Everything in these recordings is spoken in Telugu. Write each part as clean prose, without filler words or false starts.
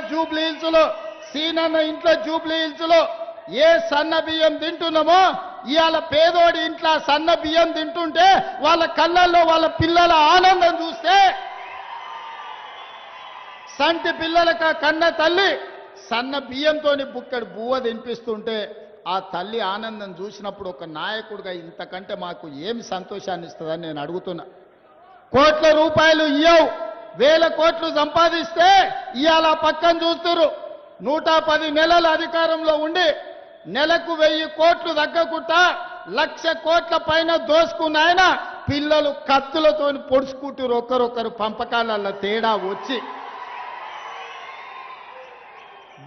జూబ్లీ హిల్స్ లో సీనన్న ఇంట్లో జూబ్లీ హిల్స్ లో ఏ సన్న బియ్యం తింటున్నామో ఇవాళ పేదోడి ఇంట్లో సన్న బియ్యం తింటుంటే వాళ్ళ కళ్ళల్లో వాళ్ళ పిల్లల ఆనందం చూస్తే సంటి పిల్లలకు కన్న తల్లి సన్న బియ్యంతోని బుక్కడు బువ్వ తినిపిస్తుంటే ఆ తల్లి ఆనందం చూసినప్పుడు ఒక నాయకుడిగా ఇంతకంటే మాకు ఏమి సంతోషాన్ని ఇస్తుందని నేను అడుగుతున్నా. కోట్ల రూపాయలు ఇయ్యవు, వేల కోట్లు సంపాదిస్తే ఇవాళ పక్కన చూస్తున్నారు. 110 నెలల అధికారంలో ఉండి నెలకు 1000 కోట్లు తగ్గకుండా 1,00,000 కోట్ల పైన దోసుకున్న ఆయన పిల్లలు కత్తులతో పొడుచుకుంటారు. ఒకరొకరు పంపకాలలో తేడా వచ్చి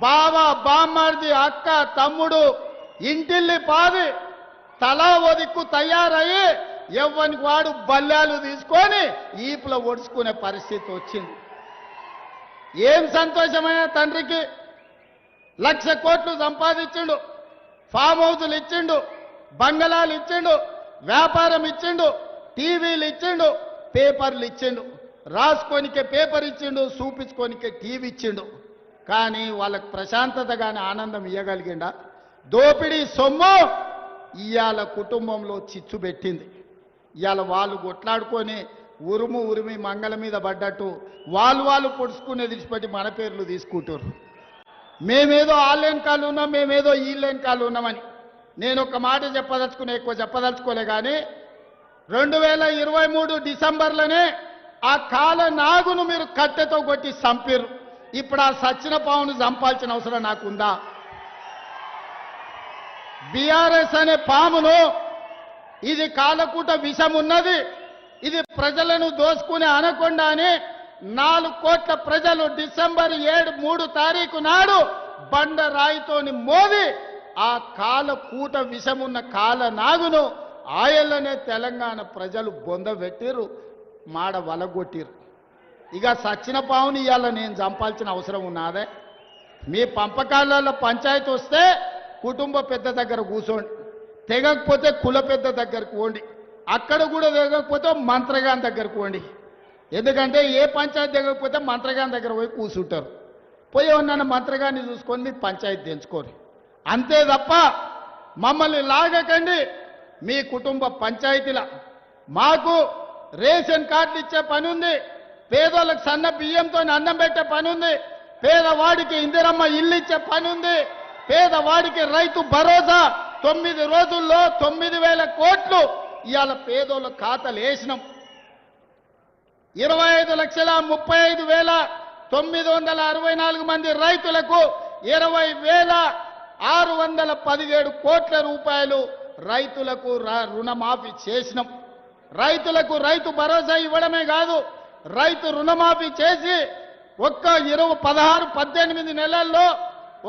బావ బామ్మర్ది అక్క తమ్ముడు ఇంటిల్లి పాది తలా ఒదిక్కు తయారయ్యి ఎవ్వనికి వాడు బల్లాలు తీసుకొని ఈపులో ఒడుచుకునే పరిస్థితి వచ్చింది. ఏం సంతోషమైన తండ్రికి 1,00,000 కోట్లు సంపాదించిండు, ఫామ్ హౌజులు ఇచ్చిండు, బంగళాలు ఇచ్చిండు, వ్యాపారం ఇచ్చిండు, టీవీలు ఇచ్చిండు, పేపర్లు ఇచ్చిండు, రాసుకోనికే పేపర్ ఇచ్చిండు, చూపించుకోనికే టీవీ ఇచ్చిండు. కానీ వాళ్ళకు ప్రశాంతతగానే ఆనందం ఇవ్వగలిగిండా? దోపిడీ సొమ్ము ఇవాళ కుటుంబంలో చిచ్చు పెట్టింది. ఇవాళ వాళ్ళు కొట్లాడుకొని ఉరిమి మంగళ మీద పడ్డట్టు వాళ్ళు పొడుచుకునే విడిచిపెట్టి మన పేర్లు తీసుకుంటారు. మేమేదో ఆన్లైన్ కాలు ఉన్నాం, మేమేదో ఈలైన్ కాలు ఉన్నామని నేను ఒక మాట చెప్పదలుచుకునే, ఎక్కువ చెప్పదలుచుకోలే. కానీ 2023 డిసెంబర్లోనే ఆ కాల నాగును మీరు కట్టెతో కొట్టి చంపారు. ఇప్పుడు ఆ సచ్చిన పావును చంపాల్సిన అవసరం నాకుందా? బీఆర్ఎస్ అనే పామును, ఇది కాలకూట విషం ఉన్నది, ఇది ప్రజలను దోసుకునే అనకొండ అని 4 కోట్ల ప్రజలు డిసెంబర్ 3 తారీఖు నాడు బండరాయితోని మోది ఆ కాలకూట విషమున్న కాల నాగును ఆయల్లనే తెలంగాణ ప్రజలు బొందబెట్టిరు, మాడ వలగొట్టిరు. ఇక సచ్చిన పావుని ఇవాళ నేను చంపాల్సిన అవసరం ఉన్నదే? మీ పంపకాలలో పంచాయతీ వస్తే కుటుంబ పెద్ద దగ్గర కూర్చోండి, తెగకపోతే కుల పెద్ద దగ్గరకు పోండి, అక్కడ కూడా తెగకపోతే మంత్రగాన్ దగ్గరకు పోండి. ఎందుకంటే ఏ పంచాయతీ తెగకపోతే మంత్రగాన్ దగ్గర పోయి కూర్చుంటారు. పోయి ఉన్న మంత్రగాన్ని చూసుకొని మీ పంచాయతీ తెంచుకోండి. అంతే తప్ప మమ్మల్ని లాగకండి. మీ కుటుంబ పంచాయతీల మాకు రేషన్ కార్డులు ఇచ్చే పని ఉంది, పేదోళ్ళకి సన్న బియ్యంతో అన్నం పెట్టే పని ఉంది, పేదవాడికి ఇందిరమ్మ ఇల్లు ఇచ్చే పని ఉంది, పేదవాడికి రైతు భరోసా 9 రోజుల్లో 9,000 కోట్లు ఇవాళ పేదోళ్ళ ఖాతాలు వేసినాం. 25,35,964 మంది రైతులకు 20,617 కోట్ల రూపాయలు రైతులకు రుణమాఫీ చేసినాం. రైతులకు రైతు భరోసా ఇవ్వడమే కాదు, రైతు రుణమాఫీ చేసి ఒక్క 16-18 నెలల్లో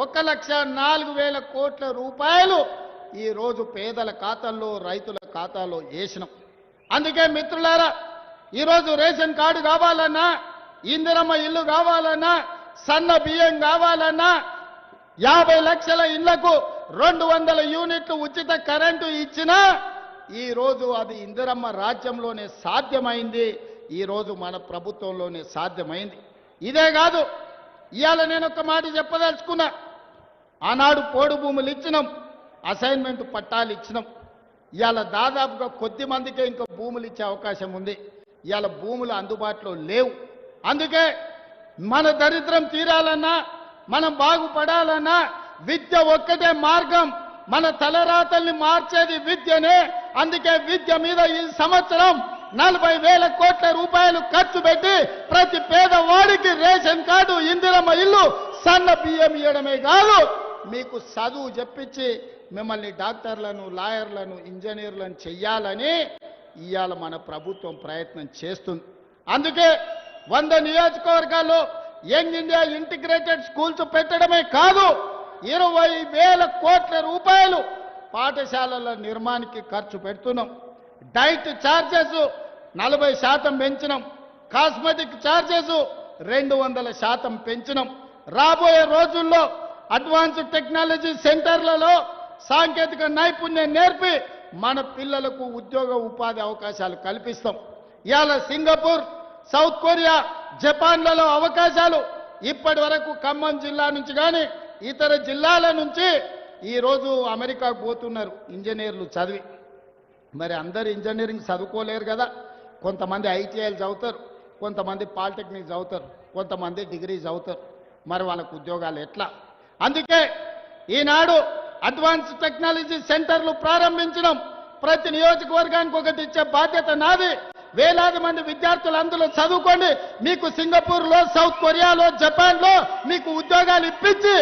1,04,000 కోట్ల రూపాయలు ఈరోజు పేదల ఖాతాల్లో రైతుల ఖాతాలో వేసినాం. అందుకే మిత్రులారా, ఈరోజు రేషన్ కార్డు కావాలన్నా, ఇందిరమ్మ ఇల్లు కావాలన్నా, సన్న బియ్యం కావాలన్నా, 50 లక్షల ఇళ్లకు 200 యూనిట్లు ఉచిత కరెంటు ఇచ్చినా ఈరోజు అది ఇందిరమ్మ రాజ్యంలోనే సాధ్యమైంది, ఈరోజు మన ప్రభుత్వంలోనే సాధ్యమైంది. ఇదే కాదు, ఇవాళ నేను ఒక మాట చెప్పదలుచుకున్నా. ఆనాడు పోడు భూములు ఇచ్చినాం, అసైన్మెంట్ పట్టాలు ఇచ్చినాం. ఇవాళ దాదాపుగా కొద్ది మందికే ఇంకా భూములు ఇచ్చే అవకాశం ఉంది. ఇవాళ భూములు అందుబాటులో లేవు. అందుకే మన దరిద్రం తీరాలన్నా, మనం బాగుపడాలన్నా విద్య ఒక్కటే మార్గం. మన తలరాతల్ని మార్చేది విద్యనే. అందుకే విద్య మీద ఈ సంవత్సరం 40,000 కోట్ల రూపాయలు ఖర్చు పెట్టి ప్రతి పేదవాడికి రేషన్ కార్డు, ఇందిరమ్మ ఇల్లు, సన్న బియ్యం ఇవ్వడమే కాదు, మీకు చదువు చెప్పించి మిమ్మల్ని డాక్టర్లను, లాయర్లను, ఇంజనీర్లను చెయ్యాలని ఇవాళ మన ప్రభుత్వం ప్రయత్నం చేస్తుంది. అందుకే 100 నియోజకవర్గాల్లో యంగ్ ఇండియా ఇంటిగ్రేటెడ్ స్కూల్స్ పెట్టడమే కాదు, 20,000 కోట్ల రూపాయలు పాఠశాలల నిర్మాణానికి ఖర్చు పెడుతున్నాం. డైట్ ఛార్జెస్ 40% పెంచినాం. కాస్మెటిక్ ఛార్జెస్ 200% పెంచినాం. రాబోయే రోజుల్లో అడ్వాన్స్డ్ టెక్నాలజీ సెంటర్లలో సాంకేతిక నైపుణ్యం నేర్పి మన పిల్లలకు ఉద్యోగ ఉపాధి అవకాశాలు కల్పిస్తాం. ఇవాళ సింగపూర్, సౌత్ కొరియా, జపాన్లలో అవకాశాలు ఇప్పటి వరకు ఖమ్మం జిల్లా నుంచి కానీ ఇతర జిల్లాల నుంచి ఈరోజు అమెరికాకు పోతున్నారు ఇంజనీర్లు చదివి. మరి అందరు ఇంజనీరింగ్ చదువుకోలేరు కదా. కొంతమంది ఐటీఐలు చదువుతారు, కొంతమంది పాలిటెక్నిక్ చదువుతారు, కొంతమంది డిగ్రీ చదువుతారు. మరి వాళ్ళకు ఉద్యోగాలు ఎట్లా? అందుకే ఈనాడు అడ్వాన్స్ టెక్నాలజీ సెంటర్లు ప్రారంభించడం. ప్రతి నియోజకవర్గానికి ఒకటి ఇచ్చే బాధ్యత నాది. వేలాది మంది విద్యార్థులు అందులో చదువుకోండి. మీకు సింగపూర్లో, సౌత్ కొరియాలో, జపాన్లో మీకు ఉద్యోగాలు ఇప్పించి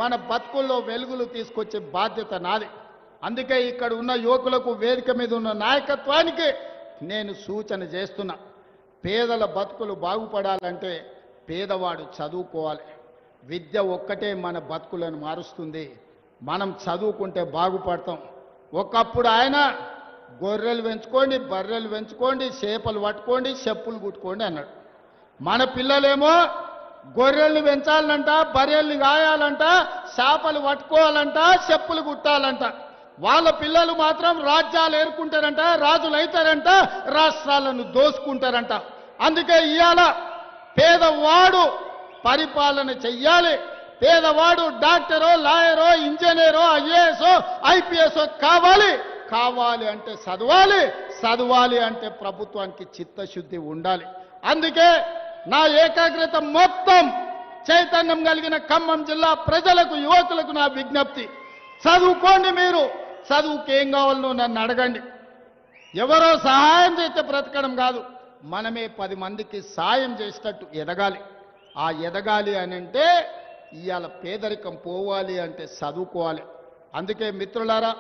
మన బతుకుల్లో వెలుగులు తీసుకొచ్చే బాధ్యత నాది. అందుకే ఇక్కడ ఉన్న యువకులకు, వేదిక మీద ఉన్న నాయకత్వానికి నేను సూచన చేస్తున్నా. పేదల బతుకులు బాగుపడాలంటే పేదవాడు చదువుకోవాలి. విద్య ఒక్కటే మన బతుకులను మారుస్తుంది. మనం చదువుకుంటే బాగుపడతాం. ఒకప్పుడు ఆయన గొర్రెలు పెంచుకోండి, బర్రెలు పెంచుకోండి, చేపలు పట్టుకోండి, చెప్పులు కుట్టుకోండి అన్నాడు. మన పిల్లలేమో గొర్రెల్ని పెంచాలంట, బర్రెల్ని గాయాలంట, చేపలు పట్టుకోవాలంట, చెప్పులు కుట్టాలంట. వాళ్ళ పిల్లలు మాత్రం రాజ్యాలు ఏరుకుంటారంట, రాజులు అవుతారంట, రాష్ట్రాలను దోసుకుంటారంట. అందుకే ఇవాళ పేదవాడు పరిపాలన చెయ్యాలి. పేదవాడు డాక్టరో, లాయరో, ఇంజనీరో, ఐఏఎస్ఓ, ఐపీఎస్ఓ కావాలి. కావాలి అంటే చదవాలి, చదవాలి అంటే ప్రభుత్వానికి చిత్తశుద్ధి ఉండాలి. అందుకే నా ఏకాగ్రత మొత్తం చైతన్యం కలిగిన ఖమ్మం జిల్లా ప్రజలకు, యువకులకు నా విజ్ఞప్తి, చదువుకోండి. మీరు చదువుకి ఏం కావాలనో నన్ను అడగండి. ఎవరో సహాయం చేస్తే బ్రతకడం కాదు, మనమే 10 మందికి సాయం చేసేటట్టు ఎదగాలి. ఆ ఎదగాలి అని అంటే ఇవాళ పేదరికం పోవాలి అంటే చదువుకోవాలి. అందుకే మిత్రులారా,